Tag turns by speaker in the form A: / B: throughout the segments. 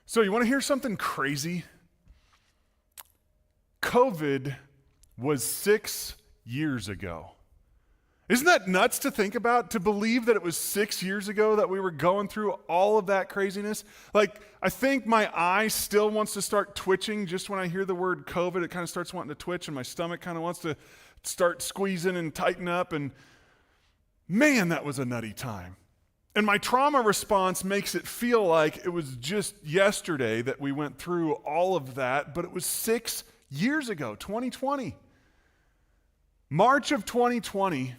A: So you want to hear something crazy? COVID was 6 years ago. Isn't that nuts to think about? To believe that it was 6 years ago that we were going through all of that craziness? Like, I think my eye still wants to start twitching just when I hear the word COVID. It kind of starts wanting to twitch, and my stomach kind of wants to start squeezing and tighten up. And man, that was a nutty time. And my trauma response makes it feel like it was just yesterday that we went through all of that, but it was 6 years ago, 2020. March of 2020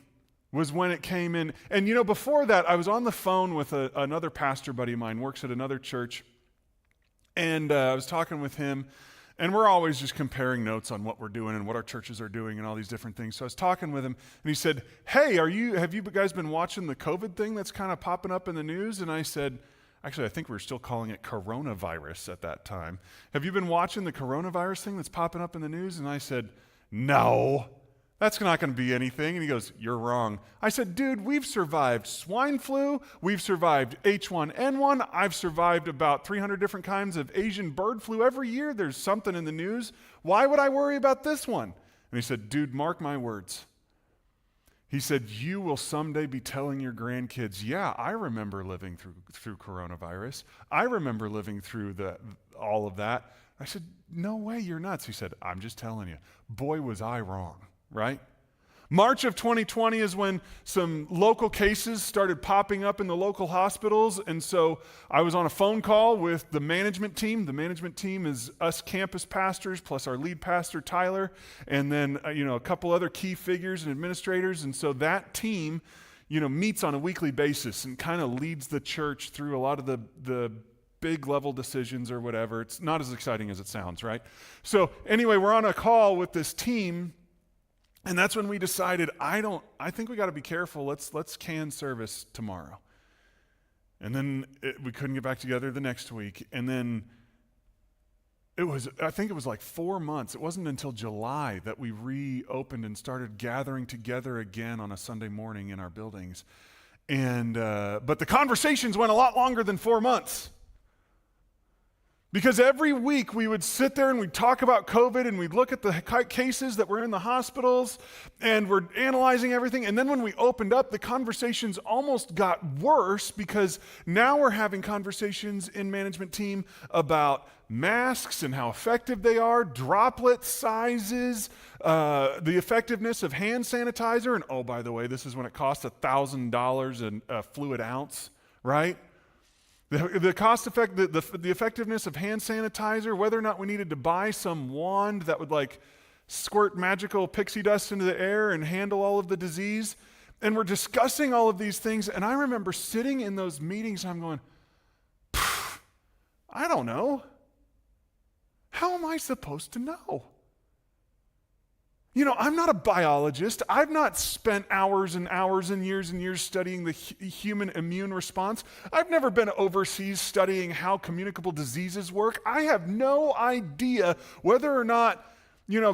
A: was when it came in. And before that, I was on the phone with another pastor buddy of mine, works at another church, and I was talking with him, and we're always just comparing notes on what we're doing and what our churches are doing and all these different things. So I was talking with him, and he said, "Hey, have you guys been watching the COVID thing that's kind of popping up in the news?" And I said, actually, I think we were still calling it coronavirus at that time. "Have you been watching the coronavirus thing that's popping up in the news?" And I said, "No, that's not going to be anything." And he goes, "You're wrong." I said, "Dude, we've survived swine flu. We've survived H1N1. I've survived about 300 different kinds of Asian bird flu. Every year there's something in the news. Why would I worry about this one?" And he said, "Dude, mark my words." He said, "You will someday be telling your grandkids, yeah, I remember living through coronavirus. I remember living through all of that." I said, "No way, you're nuts." He said, "I'm just telling you. Boy, was I wrong." Right? March of 2020 is when some local cases started popping up in the local hospitals, and so I was on a phone call with the management team. The management team is us campus pastors plus our lead pastor, Tyler, and then a couple other key figures and administrators, and so that team meets on a weekly basis and kind of leads the church through a lot of the big level decisions or whatever. It's not as exciting as it sounds, right? So anyway, we're on a call with this team, and that's when we decided, I think we got to be careful. Let's can service tomorrow. And then we couldn't get back together the next week. And then I think it was like 4 months. It wasn't until July that we reopened and started gathering together again on a Sunday morning in our buildings. And but the conversations went a lot longer than 4 months. Because every week we would sit there and we'd talk about COVID, and we'd look at the cases that were in the hospitals, and we're analyzing everything. And then when we opened up, the conversations almost got worse, because now we're having conversations in management team about masks and how effective they are, droplet sizes, the effectiveness of hand sanitizer. And oh, by the way, this is when it costs $1,000 a fluid ounce, right? The cost effect, the effectiveness of hand sanitizer, whether or not we needed to buy some wand that would squirt magical pixie dust into the air and handle all of the disease. And we're discussing all of these things. And I remember sitting in those meetings and I'm going, I don't know. How am I supposed to know? I'm not a biologist. I've not spent hours and hours and years studying the human immune response. I've never been overseas studying how communicable diseases work. I have no idea whether or not,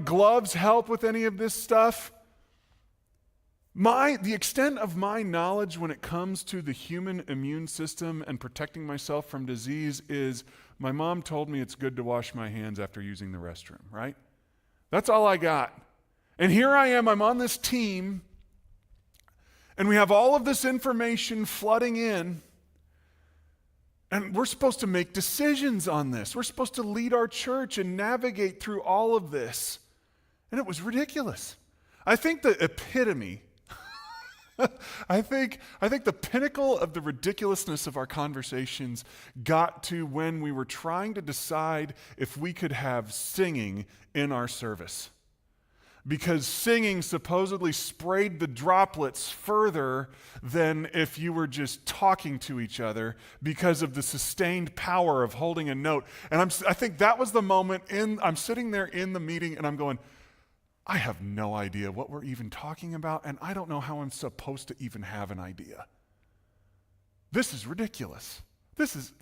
A: gloves help with any of this stuff. The extent of my knowledge when it comes to the human immune system and protecting myself from disease is my mom told me it's good to wash my hands after using the restroom, right? That's all I got. And here I am, I'm on this team, and we have all of this information flooding in, and we're supposed to make decisions on this. We're supposed to lead our church and navigate through all of this. And it was ridiculous. I think the epitome, I think the pinnacle of the ridiculousness of our conversations got to when we were trying to decide if we could have singing in our service. Because singing supposedly sprayed the droplets further than if you were just talking to each other because of the sustained power of holding a note. And I think that was the moment I'm sitting there in the meeting and I'm going, I have no idea what we're even talking about, and I don't know how I'm supposed to even have an idea. This is ridiculous.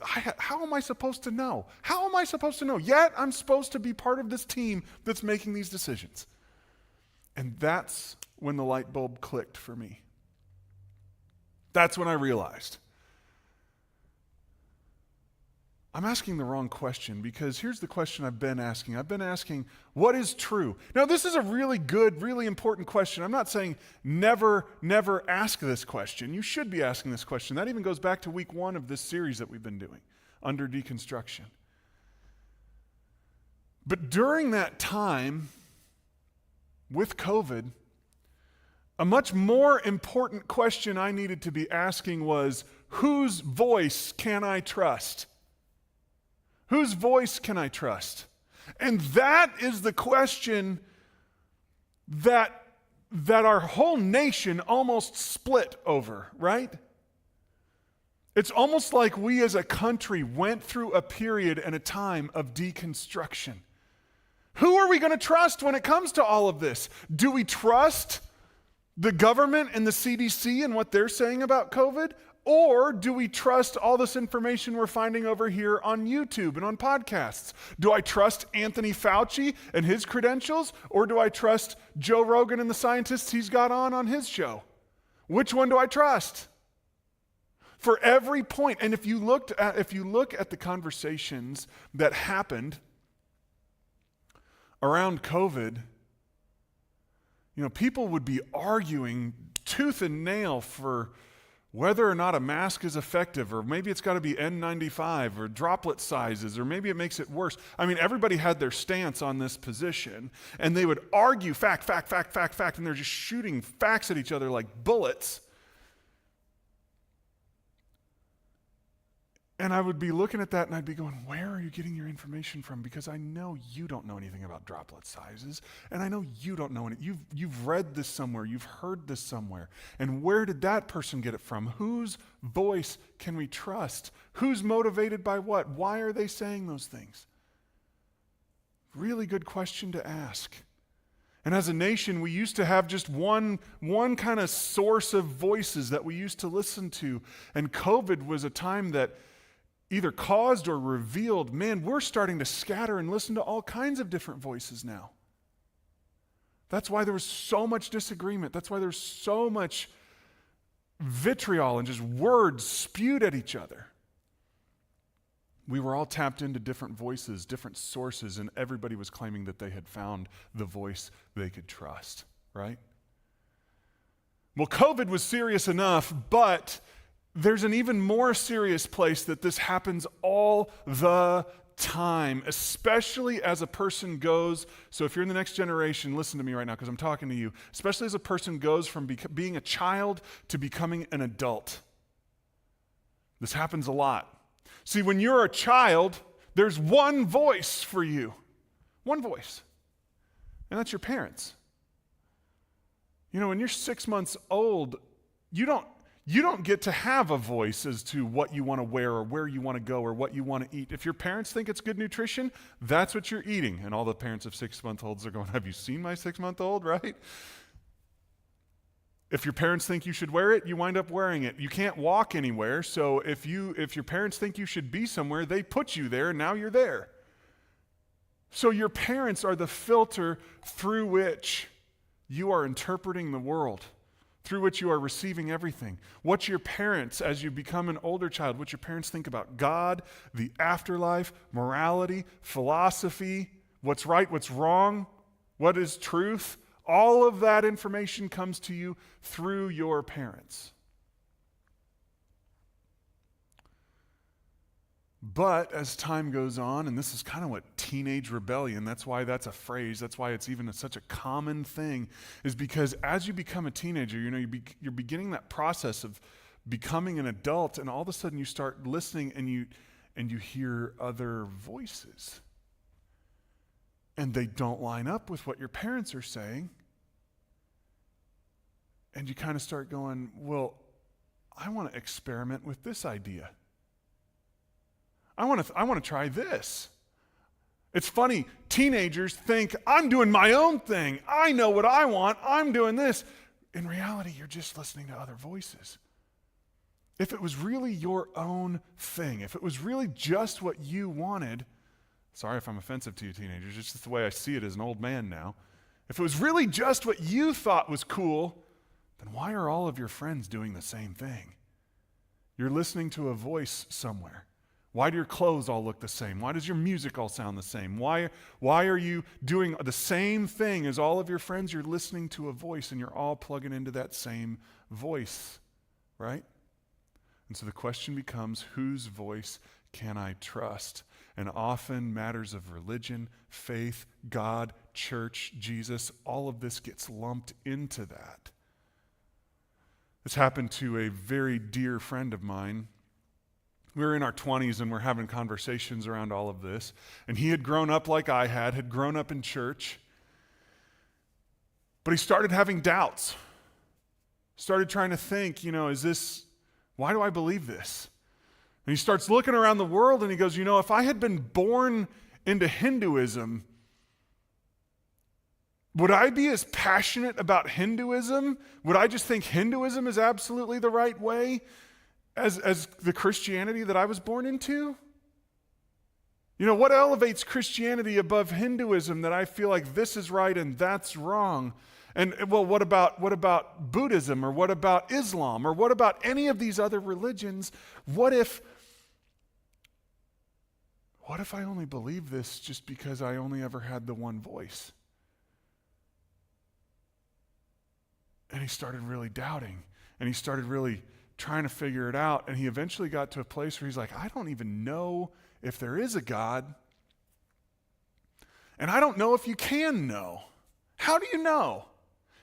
A: How am I supposed to know? How am I supposed to know? Yet I'm supposed to be part of this team that's making these decisions. And that's when the light bulb clicked for me. That's when I realized I'm asking the wrong question, because here's the question I've been asking. I've been asking, what is true? Now, this is a really good, really important question. I'm not saying never ask this question. You should be asking this question. That even goes back to week 1 of this series that we've been doing, under Deconstruction. But during that time, with COVID, a much more important question I needed to be asking was, whose voice can I trust? Whose voice can I trust? And that is the question that our whole nation almost split over, right? It's almost like we as a country went through a period and a time of deconstruction. Who are we going to trust when it comes to all of this? Do we trust the government and the CDC and what they're saying about COVID? Or do we trust all this information we're finding over here on YouTube and on podcasts? Do I trust Anthony Fauci and his credentials? Or do I trust Joe Rogan and the scientists he's got on his show? Which one do I trust? For every point, and if you look at the conversations that happened around COVID, people would be arguing tooth and nail for whether or not a mask is effective, or maybe it's got to be N95 or droplet sizes, or maybe it makes it worse. I mean, everybody had their stance on this position, and they would argue fact, and they're just shooting facts at each other like bullets. And I would be looking at that and I'd be going, where are you getting your information from? Because I know you don't know anything about droplet sizes, and I know you don't know anything. You've read this somewhere, you've heard this somewhere. And where did that person get it from? Whose voice can we trust? Who's motivated by what? Why are they saying those things? Really good question to ask. And as a nation, we used to have just one kind of source of voices that we used to listen to. And COVID was a time that either caused or revealed, man, we're starting to scatter and listen to all kinds of different voices now. That's why there was so much disagreement. That's why there's so much vitriol and just words spewed at each other. We were all tapped into different voices, different sources, and everybody was claiming that they had found the voice they could trust, right? Well, COVID was serious enough, but there's an even more serious place that this happens all the time, especially as a person goes, so if you're in the next generation, listen to me right now because I'm talking to you, especially as a person goes from being a child to becoming an adult. This happens a lot. See, when you're a child, there's one voice for you. One voice. And that's your parents. When you're 6 months old, you don't get to have a voice as to what you want to wear or where you want to go or what you want to eat. If your parents think it's good nutrition, that's what you're eating. And all the parents of 6-month-olds are going, have you seen my 6-month-old, right? If your parents think you should wear it, you wind up wearing it. You can't walk anywhere, so if your parents think you should be somewhere, they put you there, and now you're there. So your parents are the filter through which you are interpreting the world, through which you are receiving everything. What your parents, as you become an older child, what your parents think about God, the afterlife, morality, philosophy, what's right, what's wrong, what is truth, all of that information comes to you through your parents. But as time goes on, and this is kind of what teenage rebellion, that's why that's a phrase, that's why it's even such a common thing, is because as you become a teenager, you're beginning that process of becoming an adult, and all of a sudden you start listening and you hear other voices. And they don't line up with what your parents are saying. And you kind of start going, well, I want to experiment with this idea. I want to try this. It's funny, teenagers think, I'm doing my own thing. I know what I want. I'm doing this. In reality, you're just listening to other voices. If it was really your own thing, if it was really just what you wanted, sorry if I'm offensive to you teenagers, it's just the way I see it as an old man now. If it was really just what you thought was cool, then why are all of your friends doing the same thing? You're listening to a voice somewhere. Why do your clothes all look the same? Why does your music all sound the same? Why are you doing the same thing as all of your friends? You're listening to a voice and you're all plugging into that same voice, right? And so the question becomes, whose voice can I trust? And often matters of religion, faith, God, church, Jesus, all of this gets lumped into that. This happened to a very dear friend of mine. We were in our 20s and we're having conversations around all of this. And he had grown up like I had grown up in church. But he started having doubts. Started trying to think, why do I believe this? And he starts looking around the world and he goes, if I had been born into Hinduism, would I be as passionate about Hinduism? Would I just think Hinduism is absolutely the right way as the Christianity that I was born into? What elevates Christianity above Hinduism that I feel like this is right and that's wrong? And well, what about Buddhism, or what about Islam, or what about any of these other religions? What if I only believe this just because I only ever had the one voice? And he started really doubting, and he started really trying to figure it out, and he eventually got to a place where he's like, I don't even know if there is a God, and I don't know if you can know. How do you know?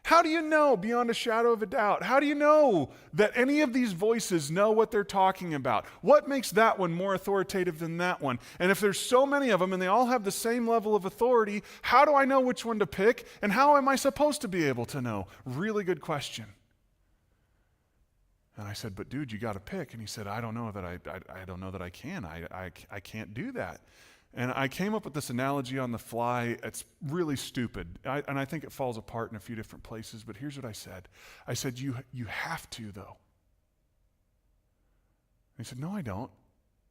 A: How do you know beyond a shadow of a doubt? How do you know that any of these voices know what they're talking about? What makes that one more authoritative than that one? And if there's so many of them and they all have the same level of authority, how do I know which one to pick? And how am I supposed to be able to know? Really good question. And I said, but dude, you got to pick. And he said, I don't know that I don't know that I can. I can't do that. And I came up with this analogy on the fly. It's really stupid, and I think it falls apart in a few different places, but here's what I said. I said, you have to, though. And he said, no, I don't.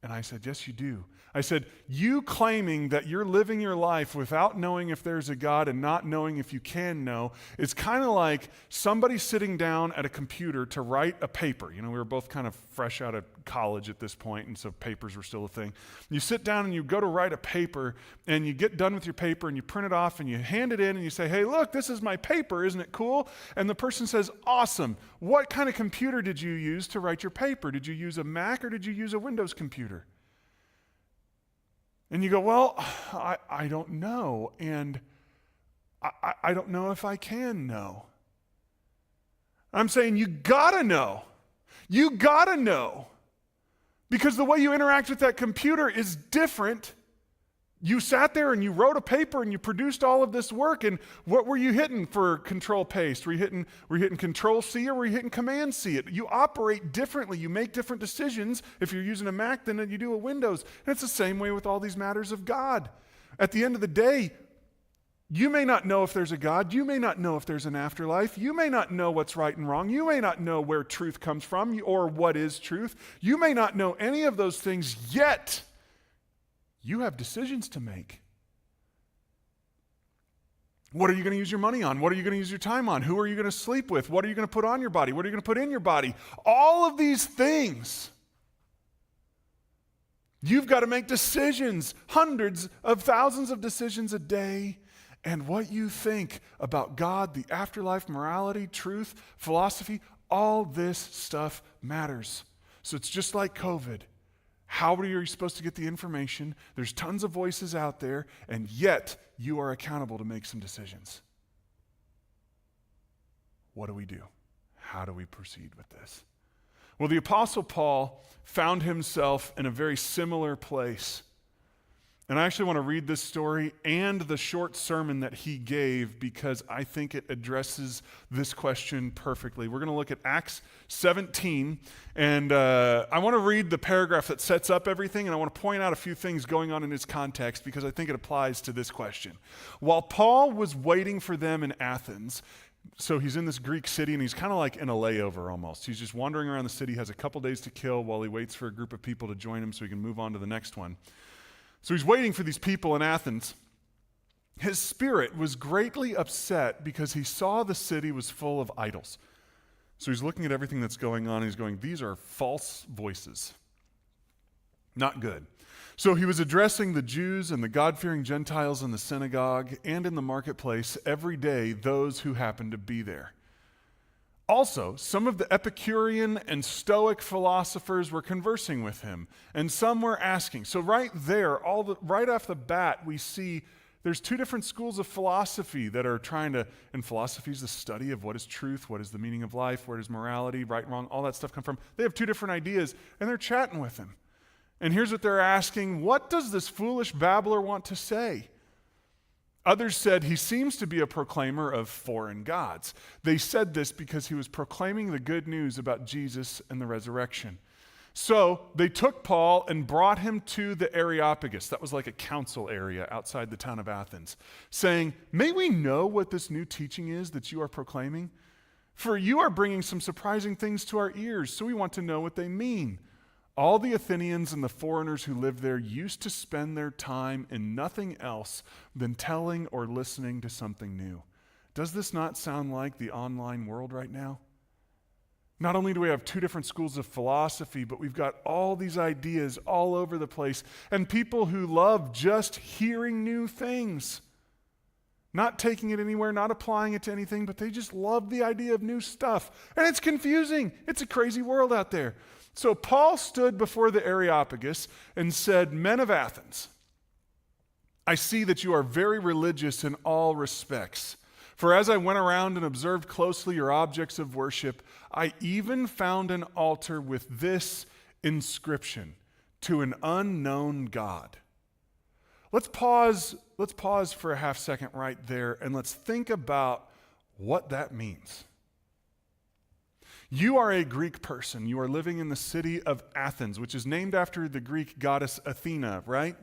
A: And I said, yes, you do. I said, you claiming that you're living your life without knowing if there's a God and not knowing if you can know is kind of like somebody sitting down at a computer to write a paper. We were both kind of fresh out of college at this point, and so papers were still a thing. You sit down and you go to write a paper, and you get done with your paper, and you print it off, and you hand it in, and you say, hey, look, this is my paper. Isn't it cool? And the person says, awesome. What kind of computer did you use to write your paper? Did you use a Mac or did you use a Windows computer? And you go, well, I don't know, and I don't know if I can know. I'm saying you gotta know. You gotta know. Because the way you interact with that computer is different. You sat there and you wrote a paper and you produced all of this work, and what were you hitting for control paste? Were you hitting control C or were you hitting command C? You operate differently. You make different decisions if you're using a Mac than you do a Windows. And it's the same way with all these matters of God. At the end of the day, you may not know if there's a God. You may not know if there's an afterlife. You may not know what's right and wrong. You may not know where truth comes from or what is truth. You may not know any of those things, yet you have decisions to make. What are you going to use your money on? What are you going to use your time on? Who are you going to sleep with? What are you going to put on your body? What are you going to put in your body? All of these things. You've got to make decisions, hundreds of thousands of decisions a day. And what you think about God, the afterlife, morality, truth, philosophy, all this stuff matters. So it's just like COVID. How are you supposed to get the information? There's tons of voices out there, and yet you are accountable to make some decisions. What do we do? How do we proceed with this? Well, the Apostle Paul found himself in a very similar place. And I actually want to read this story and the short sermon that he gave because I think it addresses this question perfectly. We're going to look at Acts 17, and I want to read the paragraph that sets up everything, and I want to point out a few things going on in its context because I think it applies to this question. While Paul was waiting for them in Athens, so he's in this Greek city, and he's kind of like in a layover almost. He's just wandering around the city, has a couple days to kill while he waits for a group of people to join him so he can move on to the next one. So he's waiting for these people in Athens. His spirit was greatly upset because he saw the city was full of idols. So he's looking at everything that's going on, and he's going, these are false voices. Not good. So he was addressing the Jews and the God-fearing Gentiles in the synagogue and in the marketplace every day, those who happened to be there. Also, some of the Epicurean and Stoic philosophers were conversing with him, and some were asking. So right there, right off the bat, we see there's two different schools of philosophy that are trying to, and philosophy is the study of what is truth, what is the meaning of life, where does morality, right, wrong, all that stuff come from. They have two different ideas, and they're chatting with him. And here's what they're asking: what does this foolish babbler want to say? Others said he seems to be a proclaimer of foreign gods. They said this because he was proclaiming the good news about Jesus and the resurrection. So they took Paul and brought him to the Areopagus. That was like a council area outside the town of Athens, saying, "May we know what this new teaching is that you are proclaiming? For you are bringing some surprising things to our ears, so we want to know what they mean." All the Athenians and the foreigners who lived there used to spend their time in nothing else than telling or listening to something new. Does this not sound like the online world right now? Not only do we have two different schools of philosophy, but we've got all these ideas all over the place, and people who love just hearing new things. Not taking it anywhere, not applying it to anything, but they just love the idea of new stuff. And it's confusing. It's a crazy world out there. So Paul stood before the Areopagus and said, "Men of Athens, I see that you are very religious in all respects. For as I went around and observed closely your objects of worship, I even found an altar with this inscription: to an unknown God." Let's pause for a half second right there, and let's think about what that means. You are a Greek person. You are living in the city of Athens, which is named after the Greek goddess Athena, right?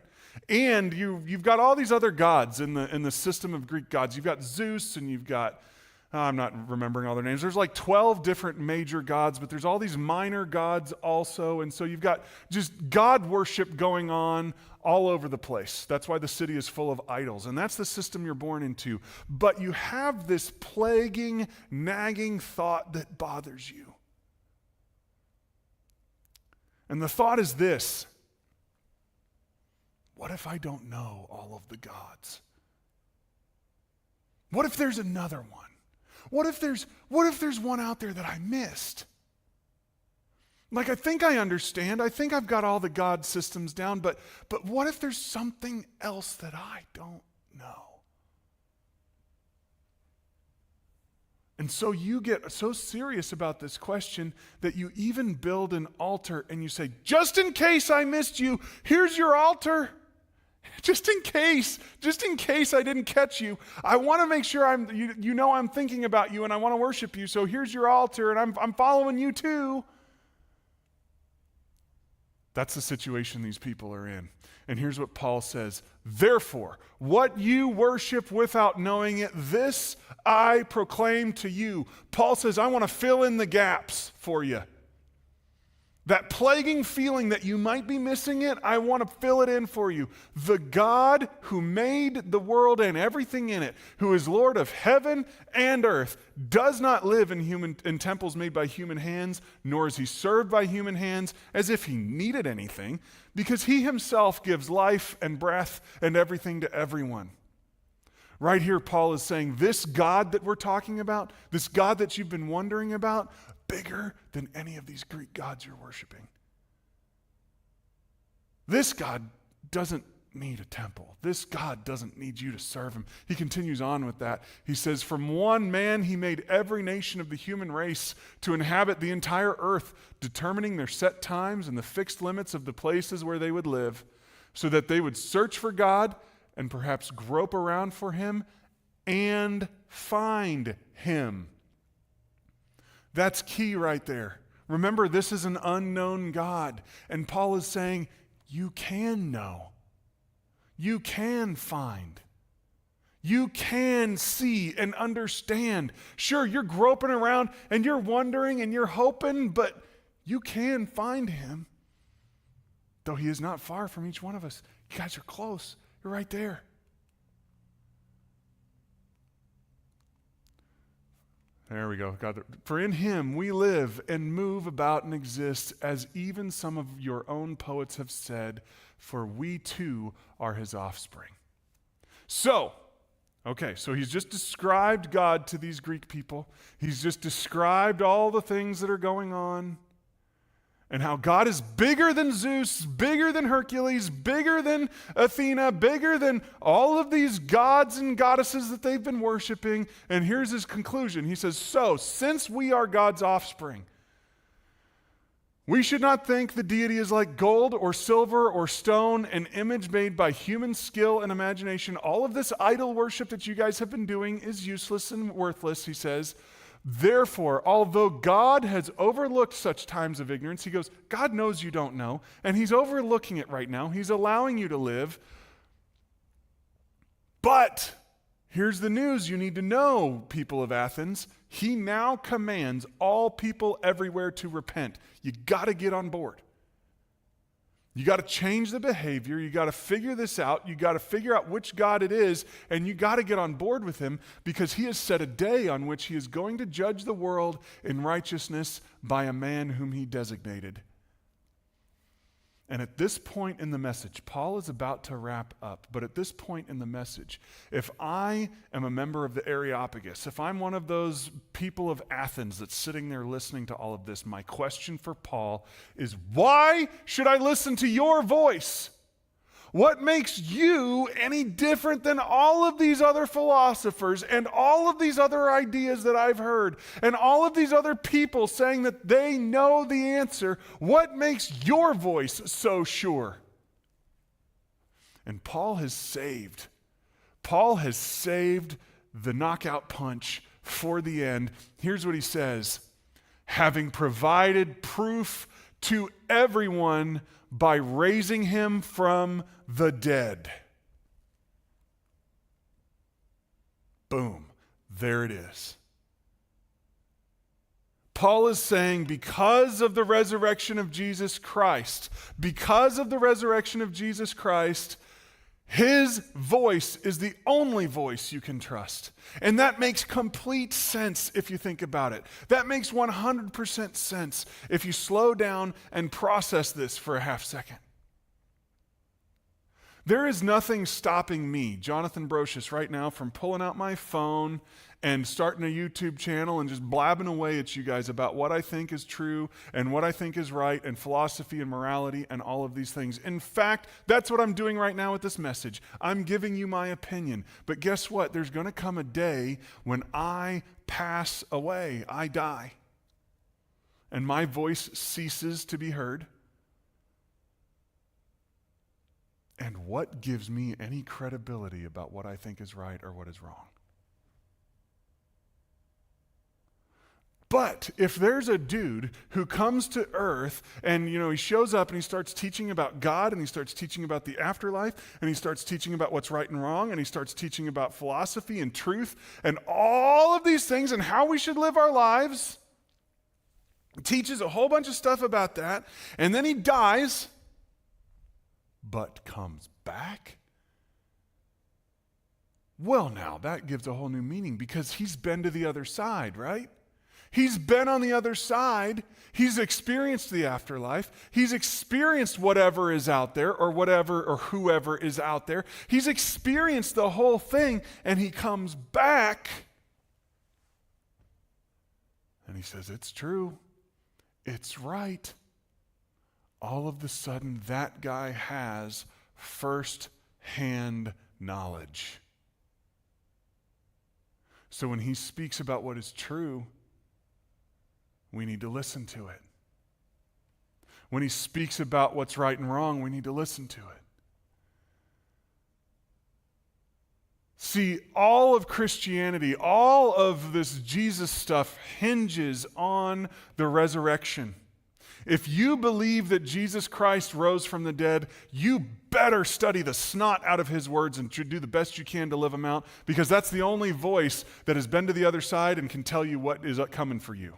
A: And you've got all these other gods in the system of Greek gods. You've got Zeus, and you've got, I'm not remembering all their names. There's like 12 different major gods, but there's all these minor gods also. And so you've got just God worship going on all over the place. That's why the city is full of idols. And that's the system you're born into. But you have this plaguing, nagging thought that bothers you. And the thought is this: what if I don't know all of the gods? What if there's another one? What if there's one out there that I missed? Like, I think I understand. I think I've got all the God systems down, but what if there's something else that I don't know? And so you get so serious about this question that you even build an altar and you say, "Just in case I missed you, here's your altar. Just in case I didn't catch you. I want to make sure I'm thinking about you and I want to worship you. So here's your altar, and I'm following you too." That's the situation these people are in. And here's what Paul says: "Therefore, what you worship without knowing it, this I proclaim to you." Paul says, I want to fill in the gaps for you. That plaguing feeling that you might be missing it, I want to fill it in for you. The God who made the world and everything in it, who is Lord of heaven and earth, does not live in temples made by human hands, nor is he served by human hands as if he needed anything, because he himself gives life and breath and everything to everyone. Right here, Paul is saying this God that we're talking about, this God that you've been wondering about, bigger than any of these Greek gods you're worshiping. This God doesn't need a temple. This God doesn't need you to serve him. He continues on with that. He says, "From one man he made every nation of the human race to inhabit the entire earth, determining their set times and the fixed limits of the places where they would live, so that they would search for God and perhaps grope around for him and find him." That's key right there. Remember, this is an unknown God. And Paul is saying, you can know. You can find. You can see and understand. Sure, you're groping around and you're wondering and you're hoping, but you can find him. Though he is not far from each one of us. You guys are close. You're right there. There we go. God, for in him we live and move about and exist, as even some of your own poets have said, for we too are his offspring. So he's just described God to these Greek people. He's just described all the things that are going on and how God is bigger than Zeus, bigger than Hercules, bigger than Athena, bigger than all of these gods and goddesses that they've been worshiping. And here's his conclusion. He says, so since we are God's offspring, we should not think the deity is like gold or silver or stone, an image made by human skill and imagination. All of this idol worship that you guys have been doing is useless and worthless, he says. Therefore, although God has overlooked such times of ignorance, he goes, God knows you don't know, and he's overlooking it right now. He's allowing you to live. But here's the news you need to know, people of Athens. He now commands all people everywhere to repent. You got to get on board. You got to change the behavior. You got to figure this out. You got to figure out which God it is, and you got to get on board with him, because he has set a day on which he is going to judge the world in righteousness by a man whom he designated. And at this point in the message, Paul is about to wrap up, but at this point in the message, if I am a member of the Areopagus, if I'm one of those people of Athens that's sitting there listening to all of this, my question for Paul is, why should I listen to your voice? What makes you any different than all of these other philosophers and all of these other ideas that I've heard and all of these other people saying that they know the answer? What makes your voice so sure? And Paul has saved the knockout punch for the end. Here's what he says: having provided proof to everyone by raising him from the dead. Boom. There it is. Paul is saying, because of the resurrection of Jesus Christ, his voice is the only voice you can trust. And that makes complete sense if you think about it. That makes 100% sense if you slow down and process this for a half second. There is nothing stopping me, Jonathan Brocious, right now from pulling out my phone and starting a YouTube channel and just blabbing away at you guys about what I think is true and what I think is right and philosophy and morality and all of these things. In fact, that's what I'm doing right now with this message. I'm giving you my opinion. But guess what? There's going to come a day when I pass away. I die. And my voice ceases to be heard. And what gives me any credibility about what I think is right or what is wrong? But if there's a dude who comes to earth and, he shows up and he starts teaching about God and he starts teaching about the afterlife and he starts teaching about what's right and wrong and he starts teaching about philosophy and truth and all of these things and how we should live our lives, teaches a whole bunch of stuff about that, and then he dies, but comes back? Well, now that gives a whole new meaning, because he's been to the other side, right? He's been on the other side. He's experienced the afterlife. He's experienced whatever is out there or whatever or whoever is out there. He's experienced the whole thing, and he comes back and he says, it's true. It's right. All of a sudden, that guy has first-hand knowledge. So when he speaks about what is true, we need to listen to it. When he speaks about what's right and wrong, we need to listen to it. See, all of Christianity, all of this Jesus stuff hinges on the resurrection. If you believe that Jesus Christ rose from the dead, you better study the snot out of his words and do the best you can to live them out, because that's the only voice that has been to the other side and can tell you what is coming for you.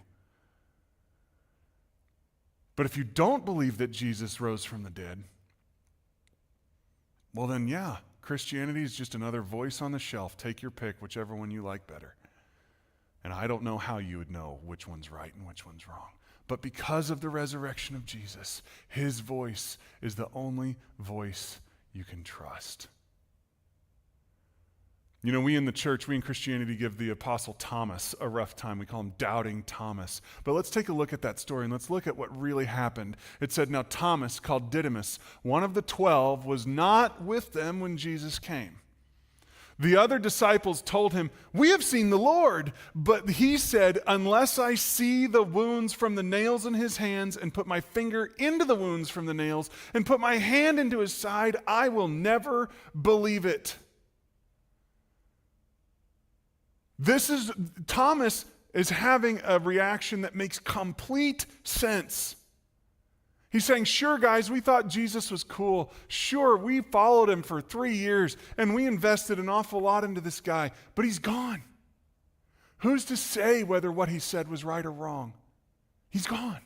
A: But if you don't believe that Jesus rose from the dead, well then, Christianity is just another voice on the shelf. Take your pick, whichever one you like better. And I don't know how you would know which one's right and which one's wrong. But because of the resurrection of Jesus, his voice is the only voice you can trust. You know, we in the church, we in Christianity give the Apostle Thomas a rough time. We call him Doubting Thomas. But let's take a look at that story and let's look at what really happened. It said, now Thomas, called Didymus, one of the 12, was not with them when Jesus came. The other disciples told him, we have seen the Lord. But he said, unless I see the wounds from the nails in his hands and put my finger into the wounds from the nails and put my hand into his side, I will never believe it. Thomas is having a reaction that makes complete sense. He's saying, sure, guys, we thought Jesus was cool. Sure, we followed him for 3 years, and we invested an awful lot into this guy, but he's gone. Who's to say whether what he said was right or wrong? He's gone.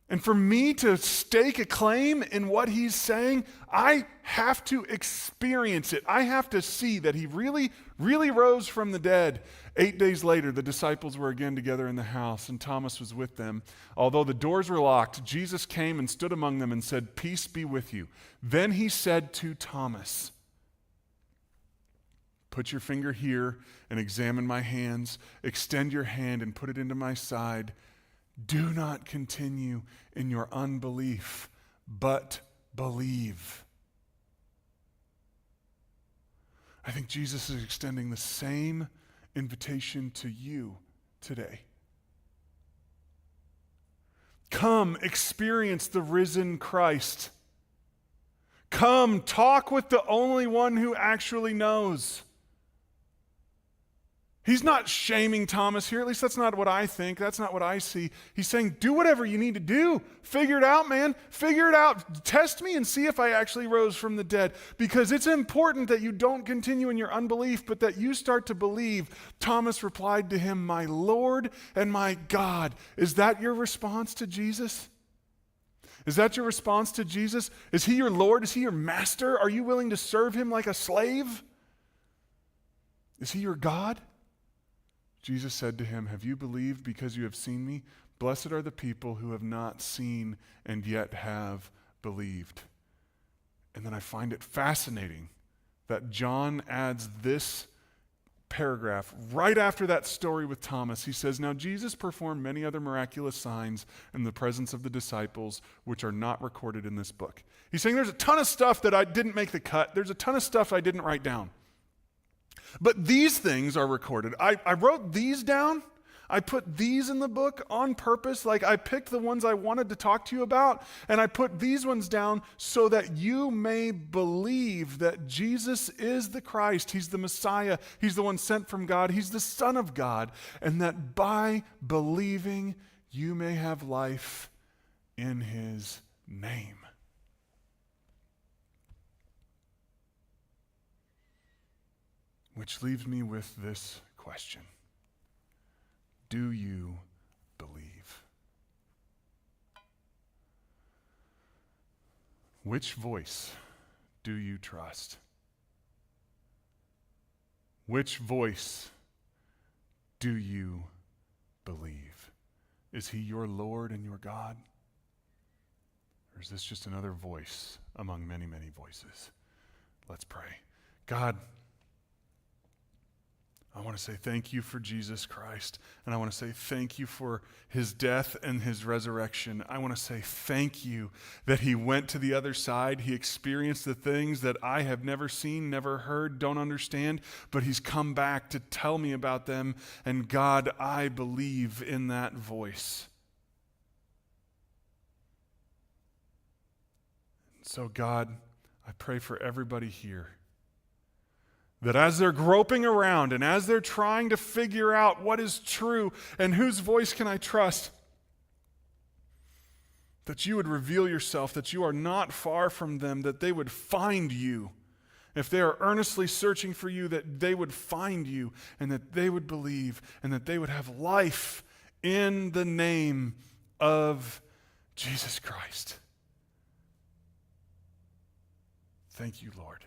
A: And for me to stake a claim in what he's saying, I have to experience it. I have to see that he really, really rose from the dead. 8 days later, the disciples were again together in the house, and Thomas was with them. Although the doors were locked, Jesus came and stood among them and said, peace be with you. Then he said to Thomas, put your finger here and examine my hands. Extend your hand and put it into my side. Do not continue in your unbelief, but believe. I think Jesus is extending the same invitation to you today. Come, experience the risen Christ. Come, talk with the only one who actually knows. He's not shaming Thomas here. At least that's not what I think. That's not what I see. He's saying, do whatever you need to do. Figure it out, man. Figure it out. Test me and see if I actually rose from the dead. Because it's important that you don't continue in your unbelief, but that you start to believe. Thomas replied to him, my Lord and my God. Is that your response to Jesus? Is that your response to Jesus? Is he your Lord? Is he your master? Are you willing to serve him like a slave? Is he your God? Jesus said to him, have you believed because you have seen me? Blessed are the people who have not seen and yet have believed. And then I find it fascinating that John adds this paragraph right after that story with Thomas. He says, now Jesus performed many other miraculous signs in the presence of the disciples, which are not recorded in this book. He's saying there's a ton of stuff that I didn't make the cut. There's a ton of stuff I didn't write down. But these things are recorded. I wrote these down. I put these in the book on purpose. Like I picked the ones I wanted to talk to you about, and I put these ones down so that you may believe that Jesus is the Christ. He's the Messiah. He's the one sent from God. He's the Son of God. And that by believing, you may have life in his name. Which leaves me with this question. Do you believe? Which voice do you trust? Which voice do you believe? Is he your Lord and your God? Or is this just another voice among many, many voices? Let's pray. God, I want to say thank you for Jesus Christ, and I want to say thank you for his death and his resurrection. I want to say thank you that he went to the other side. He experienced the things that I have never seen, never heard, don't understand, but he's come back to tell me about them, and God, I believe in that voice. So God, I pray for everybody here, that as they're groping around and as they're trying to figure out what is true and whose voice can I trust, that you would reveal yourself, that you are not far from them, that they would find you. If they are earnestly searching for you, that they would find you and that they would believe and that they would have life in the name of Jesus Christ. Thank you, Lord.